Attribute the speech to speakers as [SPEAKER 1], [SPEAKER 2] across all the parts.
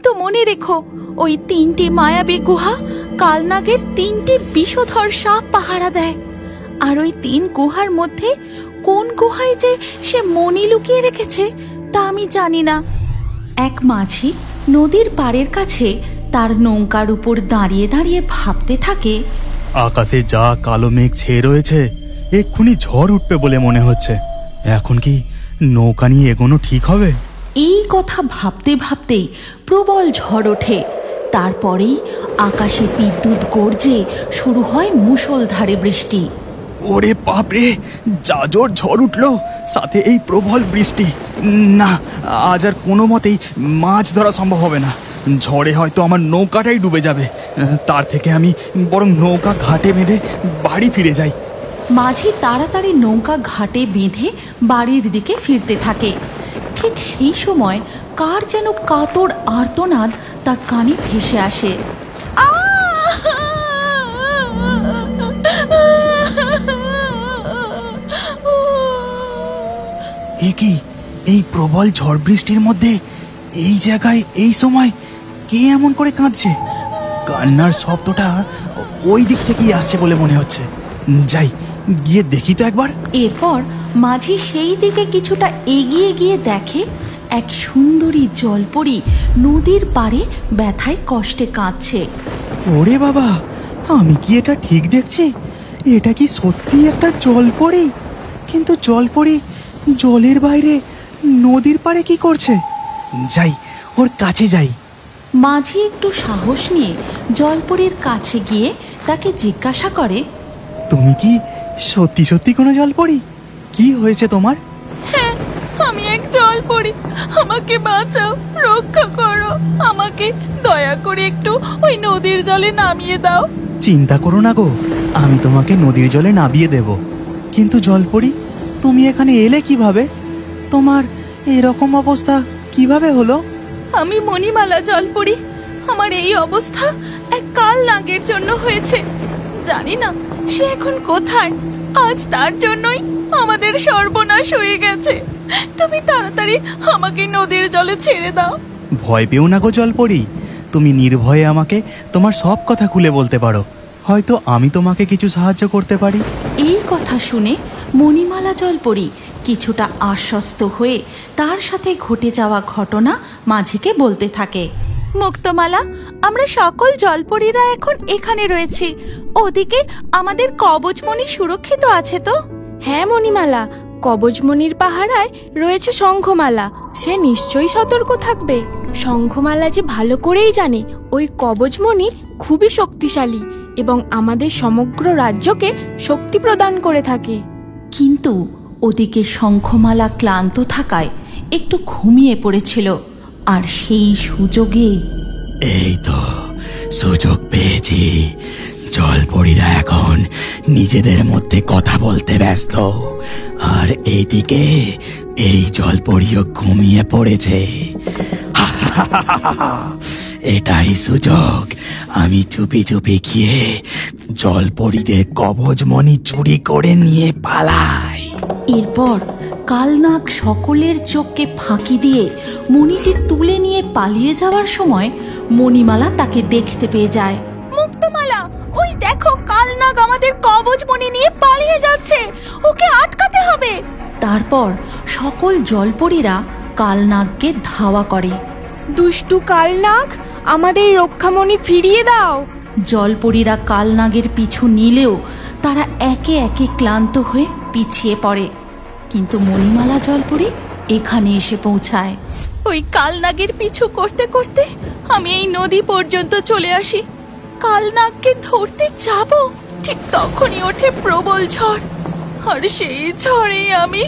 [SPEAKER 1] কিন্তু মনে রেখো, ওই 3টি মায়াবী গুহা কালনাগের 3টি বিষধর সাপ পাহারা দেয়। আর ওই 3 গুহার মধ্যে কোন গুহায় যে সে মণি লুকিয়ে রেখেছে তা আমি জানি না। এক মাঝি নদীর পাড়ের কাছে তার নৌকার উপর দাঁড়িয়ে দাঁড়িয়ে ভাবতে থাকে,
[SPEAKER 2] আকাশে যা কালো মেঘ ছেয়ে রয়েছে, এক্ষুনি ঝড় উঠবে বলে মনে হচ্ছে। এখন কি নৌকা নিয়ে এগোনো ঠিক হবে?
[SPEAKER 1] এই কথা ভাবতে ভাবতেই প্রবল ঝড় ওঠে। তারপরেই আকাশে বিদ্যুৎ গর্জে শুরু হয় মুষলধারে বৃষ্টি।
[SPEAKER 2] ওরে বাপরে, যা জোর ঝড় উঠলো, সাথে এই প্রবল বৃষ্টি। না, আজ আর কোনো মতেই মাছ ধরা সম্ভব হবে না। ঝড়ে হয়তো আমার নৌকাটাই ডুবে যাবে। তার থেকে আমি বরং নৌকা ঘাটে বেঁধে বাড়ি ফিরে যাই।
[SPEAKER 1] মাঝি তাড়াতাড়ি নৌকা ঘাটে বেঁধে বাড়ির দিকে ফিরতে থাকে। ঠিক সেই সময় কার যেন কাতর আর্তনাদ তার কানে ভেসে আসে।
[SPEAKER 2] এ কি, এই প্রবল ঝড় বৃষ্টির মধ্যে এই জায়গায় এই সময় কে এমন করে কাঁদছে? কান্নার শব্দটা ওই দিক থেকেই আসছে বলে মনে হচ্ছে। যাই, গিয়ে দেখি তো একবার।
[SPEAKER 1] এরপর মাঝি সেই দিকে কিছুটা এগিয়ে গিয়ে দেখে এক সুন্দরী জলপরী নদীর পাড়ে ব্যথায় কষ্টে কাঁদছে।
[SPEAKER 2] ওরে বাবা, আমি কি এটা ঠিক দেখছি? এটা কি সত্যি একটা জলপরী? কিন্তু জলপরী জলের বাইরে নদীর পাড়ে কি করছে? যাই, ওর কাছে যাই।
[SPEAKER 1] মাঝি একটু সাহস নিয়ে জলপরীর কাছে গিয়ে তাকে জিজ্ঞাসা করে,
[SPEAKER 2] তুমি কি সত্যি সত্যি কোনো জলপরী? কি হয়েছে তোমার?
[SPEAKER 1] হ্যাঁ, আমি এক জলপরী, আমাকে বাঁচাও, রক্ষা করো, আমাকে দয়া করে একটু ওই নদীর জলে নামিয়ে দাও।
[SPEAKER 2] চিন্তা করো না গো, আমি তোমাকে নদীর জলে নামিয়ে দেব। কিন্তু জলপরী, তুমি এখানে এলে কিভাবে? তোমার এরকম অবস্থা কিভাবে হলো?
[SPEAKER 1] আমি মণিমালা জলপরী। আমার এই অবস্থা এক কালনাগের জন্য হয়েছে। জানি না সে এখন কোথায়। আজ তার জন্যই আমাদের সর্বনাশ হয়ে গেছে। তুমি তাড়াতাড়ি আমাকে নদীর জলে ছেড়ে দাও।
[SPEAKER 2] ভয় পেও না গো জলপরী, তুমি নির্ভয়ে আমাকে তোমার সব কথা খুলে বলতে পারো। হয়তো আমি তোমাকে কিছু সাহায্য করতে পারি।
[SPEAKER 1] এই কথা শুনে মণিমালা জলপরী কিছুটা আশ্বস্ত হয়ে তার সাথে ঘটে যাওয়া ঘটনা মাঝিকে বলতে থাকে। মুক্তমালা, আমরা সকল জলপরীরা এখন এখানে রয়েছি। ওদিকে আমাদের কবচমণি সুরক্ষিত আছে তো?
[SPEAKER 3] হ্যাঁ মণিমালা, কবচমণির পাহারায় রয়েছে শঙ্খমালা। সে নিশ্চয়ই সতর্ক থাকবে। শঙ্খমালা যে ভালো করেই জানে ওই কবচমণি খুবই শক্তিশালী এবং আমাদের সমগ্র রাজ্যকে শক্তি প্রদান করে থাকে।
[SPEAKER 1] কিন্তু ওদিকে শঙ্খমালা ক্লান্ত থাকায় একটু ঘুমিয়ে পড়েছিল। আর সেই সুযোগে
[SPEAKER 2] এই তো সুযোগ পেয়েছি। জলপরীরা এখন নিজেদের মধ্যে কথা বলতে ব্যস্ত, আর এইদিকে এই জলপরীও ঘুমিয়ে পড়েছে। এটাই সুযোগ। আমি চুপি চুপি গিয়ে জলপরীদের কবচমণি চুরি করে নিয়ে পালাই।
[SPEAKER 1] এরপর কালনাগ সকলের চোখকে ফাঁকি দিয়ে মণিটি তুলে নিয়ে পালিয়ে যাওয়ার সময় মণিমালা তাকে দেখতে পেয়ে যায়। মুক্তমালা, ওই দেখো, কালনাগ আমাদের কবচমণি নিয়ে পালিয়ে যাচ্ছে, ওকে আটকাতে হবে। তারপর সকল জলপরীরা কালনাগকে ধাওয়া করে।
[SPEAKER 3] দুষ্টু কালনাগ, আমাদের রক্ষামণি ফিরিয়ে দাও।
[SPEAKER 1] জলপরীরা কালনাগের পিছু নিলেও তারা একে একে ক্লান্ত হয়ে পিছিয়ে পড়ে। কিন্তু মণিমালা জলপরী এখানে এসে পৌঁছায়। ওই কালনাগের পিছু করতে করতে আমি এই নদী পর্যন্ত চলে আসি। কালনাগকে ধরতে যাব, ঠিক তখনই ওঠে প্রবল ঝড়। আর সেই ঝড়ে আমি।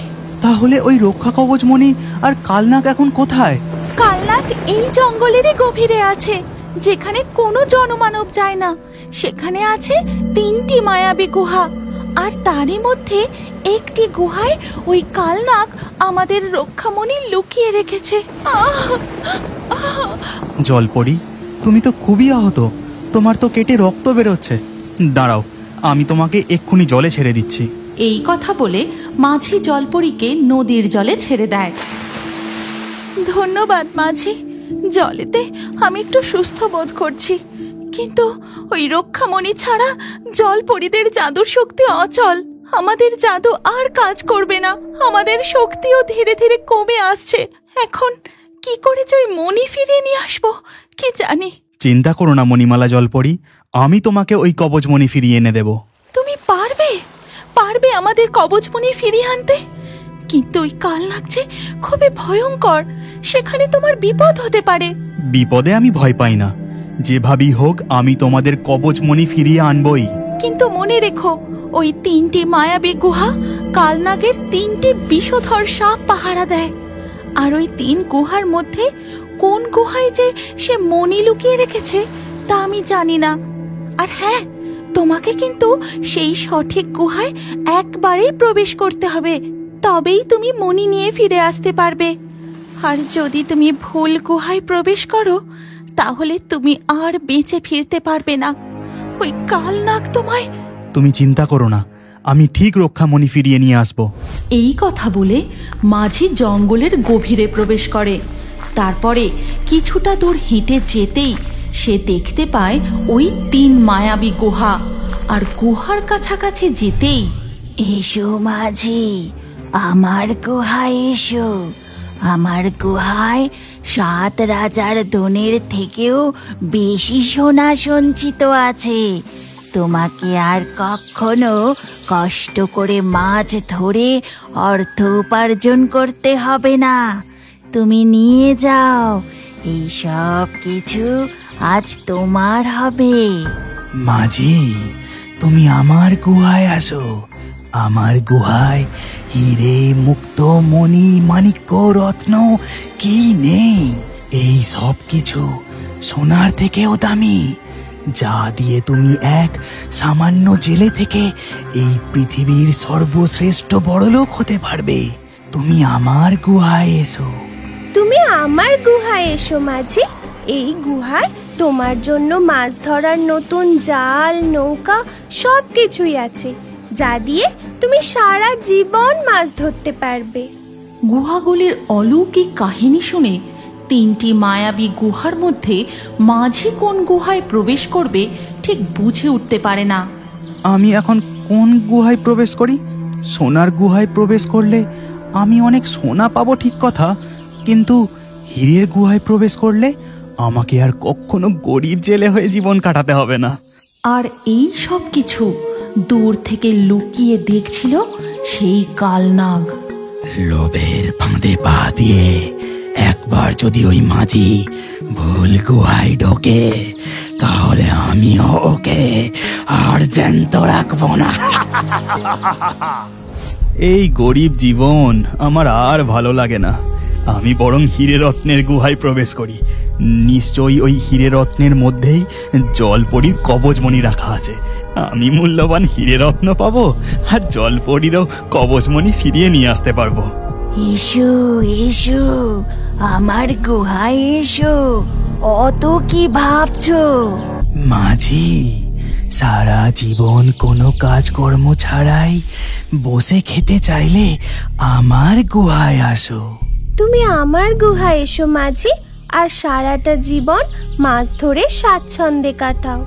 [SPEAKER 2] তাহলে ওই রক্ষা কবচমণি আর কালনাগ এখন কোথায়?
[SPEAKER 1] কালনাগ এই জঙ্গলেরই গভীরে আছে, যেখানে কোনো জনমানব যায় না। সেখানে আছে 3টি মায়াবী গুহা, আর তারই মধ্যে একটি গুহায় ওই কালনাগ আমাদের রক্ষামণি লুকিয়ে রেখেছে।
[SPEAKER 2] জলপরী, তুমি তো খুবই আহত, তোমার তো কেটে রক্ত বেরোচ্ছে। দাঁড়াও, আমি তোমাকে এক্ষুনি জলে ছেড়ে দিচ্ছি।
[SPEAKER 1] এই কথা বলে মাঝি জলপরীকে নদীর জলে ছেড়ে দেয়। ধন্যবাদ মাঝি, জলেতে আমি একটু সুস্থ বোধ করছি, কিন্তু ওই রক্ষামণি ছাড়া জলপরীদের জাদুর শক্তি অচল। আমাদের জাদু আর কাজ করবে না, আমাদের শক্তিও ধীরে ধীরে কমে আসছে। এখন কি করে যে ওই মণি ফিরিয়ে নিয়ে আসবো কি জানি।
[SPEAKER 2] চিন্তা করো না মণিমালা জলপরি, আমি তোমাকে ওই কবচমণি ফিরিয়ে এনে দেব।
[SPEAKER 1] তুমি পারবে পারবে আমাদের কবচমণি ফিরিয়ে আনতে? কিন্তু ওই কালনাগ যে খুবই ভয়ঙ্কর, সেখানে তোমার বিপদ হতে পারে।
[SPEAKER 2] বিপদে আমি ভয় পাই না, যেভাবেই হোক আমি তোমাদের কবচমণি ফিরিয়ে আনবই।
[SPEAKER 1] কিন্তু মনে রেখো, ওই 3টি মায়াবী গুহা কালনাগের 3টি বিষধর সাপ পাহারা দেয়। আর ওই 3 গুহার মধ্যে কোন গুহায় যে সে মণি লুকিয়ে রেখেছে তা আমি জানি না। আর হ্যাঁ, তোমাকে কিন্তু সেই সঠিক গুহায় একবারেই প্রবেশ করতে হবে, তবেই তুমি মণি নিয়ে ফিরে আসতে পারবে। আর যদি তুমি ভুল গুহায় প্রবেশ করো, তাহলে তুমি আর বেঁচে ফিরতে পারবে না। ওই কালনাগ তোমায়...
[SPEAKER 2] তুমি চিন্তা করো না, আমি ঠিক রক্ষামণি ফিরিয়ে নিয়ে আসব।
[SPEAKER 1] এই কথা বলে মাঝি জঙ্গলের গভীরে প্রবেশ করে। তারপরে কিছুটা দূর হেঁটে যেতেই সে দেখতে পায় ওই 3 মায়াবী গুহা। আর গুহার কাছাকাছি যেতেই, এসো মাঝি, আমার গুহায় এসো। আমার গুহায় 7 রাজার ধনের থেকেও বেশি সোনা সঞ্চিত আছে। তোমাকে আর কখনো কষ্ট করে মাছ ধরে অর্থ উপার্জন করতে হবে না। তুমি নিয়ে যাও, এই সব কিছু আজ তোমার হবে।
[SPEAKER 2] মাঝি, তুমি আমার গুহায় আসো। আমার গুহায় হিরে, মুক্ত, মণি, মাণিক্য, রত্ন কি নেই? এই সব কিছু সোনার থেকেও দামি, যা দিয়ে তুমি এক সামান্য জেলে থেকে এই পৃথিবীর সর্বশ্রেষ্ঠ বড়লোক হতে পারবে। তুমি আমার গুহায় এসো।
[SPEAKER 4] তুমি আমার গুহায় এসো মাঝি। এই গুহায় তোমার জন্য মাছ ধরার নতুন জাল, নৌকা সবকিছুই আছে, যা দিয়ে তুমি সারা জীবন মাছ ধরতে পারবে।
[SPEAKER 1] গুহাগুলির অলৌকিক কাহিনী শুনে 3টি মায়াবী গুহার মধ্যে মাঝি কোন গুহায় প্রবেশ করবে ঠিক বুঝে উঠতে পারে না।
[SPEAKER 2] আমি এখন কোন গুহায় প্রবেশ করি? সোনার গুহায় প্রবেশ করলে আমি অনেক সোনা পাবো ঠিক কথা, কিন্তু হীরের গুহায় প্রবেশ করলে আমাকে আর কখনো গরিব জেলে হয়ে জীবন কাটাতে হবে না।
[SPEAKER 1] আর এই সব কিছু দূর থেকে লুকিয়ে দেখছিল সেই কালনাগ।
[SPEAKER 2] লোভের ফাঁদে পা দিয়ে একবার যদি ওই মাঝি ভুল গুহায় ঢোকে, তাহলে আমি ওকে আর জ্যান্ত রাখবো না। এই গরিব জীবন আমার আর ভালো লাগে না। আমি বরং হীরে রত্নের গুহায় প্রবেশ করি। নিশ্চয়ই ওই হীরে রত্নের মধ্যেই জলপরীর কবচমণি রাখা আছে। আমি মূল্যবান হীরে রত্ন পাবো, আর জলপরীরও কবচমণি ফিরিয়ে নিয়ে আসতে পারবো।
[SPEAKER 1] এসো এসো, আমার গুহায় এসো, অত কি ভাবছো?
[SPEAKER 2] মাঝি, সারা জীবন কোনো কাজকর্ম ছাড়াই বসে খেতে চাইলে আমার গুহায় আসো।
[SPEAKER 4] তুমি আমার গুহায় এসো মাঝি, আর সারাটা জীবন মাছ ধরে স্বাচ্ছন্দ্যে কাটাও।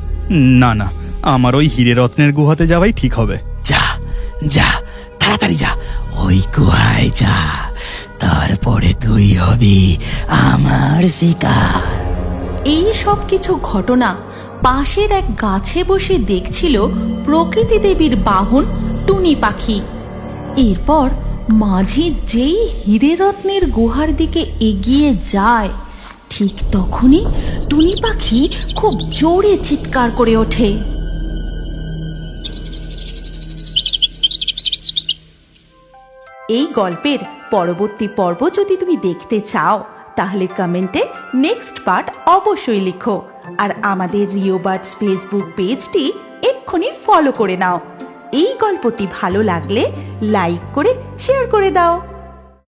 [SPEAKER 2] না না, আমার ওই হীরে রত্নের গুহাতে যাওয়াই ঠিক হবে। যা যা, তাড়াতাড়ি যা, ওই গুহায় যা, তারপরে তুই হবি আমার শিকার।
[SPEAKER 1] এই সব কিছু ঘটনা পাশের এক গাছে বসে দেখছিল প্রকৃতি দেবীর বাহন টুনি পাখি। এরপর মাঝি যেই হীরে রত্নের গুহার দিকে এগিয়ে যায়, ঠিক তখনই টুনি পাখি খুব জোরে চিৎকার করে ওঠে। এই গল্পের পরবর্তী পর্ব যদি তুমি দেখতে চাও, তাহলে কমেন্টে নেক্সট পার্ট অবশ্যই লিখো। আর আমাদের রিও বার্ডস ফেসবুক পেজটি এক্ষুনি ফলো করে নাও। এই গল্পটি ভালো লাগলে লাইক করে শেয়ার করে দাও।